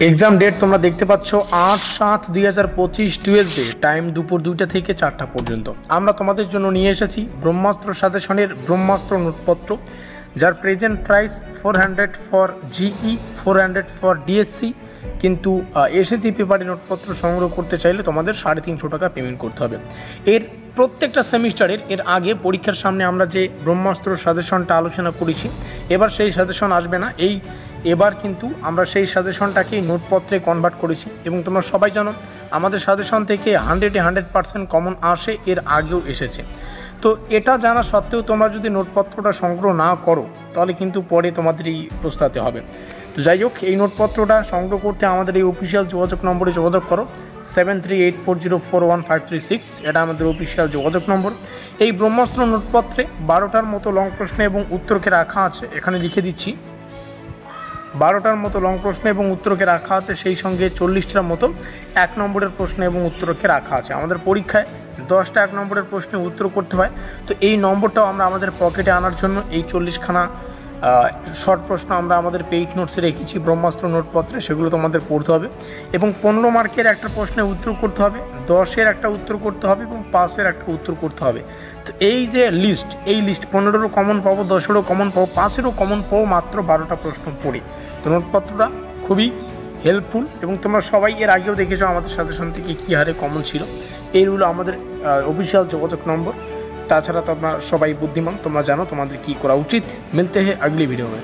Exam date তোমরা দেখতে পাচ্ছ 8/7/2025 টুয়েসডে, টাইম দুপুর 2টা থেকে 4টা পর্যন্ত। আমরা তোমাদের জন্য নিয়ে এসেছি ব্রহ্মাস্ত্র সাজেশনের ব্রহ্মাস্ত্র নোটপত্র, যার present price 400 for GE, 400 for DSC. কিন্তু এসএসসি পেপারে নোটপত্র সংগ্রহ করতে চাইলে তোমাদের 350 টাকা পেমেন্ট করতে হবে। এর প্রত্যেকটা সেমিস্টারের এর আগে পরীক্ষার সামনে আমরা যে ব্রহ্মাস্ত্র সাজেশনটা আলোচনা করেছি, এবার সেই সাজেশন আসবে না। এবার কিন্তু আমরা সেই সাজেশনটাকেই নোটপত্রে কনভার্ট করেছি এবং তোমরা সবাই জানো আমাদের সাজেশন থেকে 100% কমন আসে, এর আগেও এসেছে। তো এটা জানা সত্ত্বেও তোমরা যদি নোটপত্রটা সংগ্রহ না করো তাহলে কিন্তু পরে তোমাদেরই পস্তাতে হবে। তো যাই হোক, এই নোটপত্রটা সংগ্রহ করতে আমাদের এই অফিসিয়াল যোগাযোগ নম্বরে যোগাযোগ করো, 7384041536। এটা আমাদের অফিসিয়াল যোগাযোগ নম্বর। এই ব্রহ্মাস্ত্র নোটপত্রে 12টার মতো লং প্রশ্ন এবং উত্তরকে রাখা আছে, এখানে লিখে দিচ্ছি। 12টার মতো লং প্রশ্ন এবং উত্তরকে রাখা আছে, সেই সঙ্গে 40টার মতো 1 নম্বরের প্রশ্ন এবং উত্তরকে রাখা আছে। আমাদের পরীক্ষায় 10টা 1 নম্বরের প্রশ্নে উত্তর করতে হয়, তো এই নম্বরটাও আমরা আমাদের পকেটে আনার জন্য এই 40খানা শর্ট প্রশ্ন আমরা আমাদের পেইড নোটসে রেখেছি ব্রহ্মাস্ত্র নোটপত্রে, সেগুলো তোমাদের পড়তে হবে এবং 15 মার্কের একটা প্রশ্নে উত্তর করতে হবে, 10-এর একটা উত্তর করতে হবে এবং 5-এর একটা উত্তর করতে হবে। তো এই যে লিস্ট, এই লিস্ট 15রও কমন পাবো, 10-এরও কমন পাবো, 5-এরও কমন পাবো মাত্র 12টা প্রশ্ন পড়ে। তো নোটপত্রটা খুবই হেল্পফুল এবং তোমরা সবাই এর আগেও দেখেছো আমাদের সাজেশন থেকে কী হারে কমন ছিল। এইগুলো আমাদের অফিসিয়াল যোগাযোগ নম্বর। তাছাড়া তোমরা সবাই বুদ্ধিমান, তোমরা জানো তোমাদের কী করা উচিত। মিলতে হে আগলি ভিডিও में।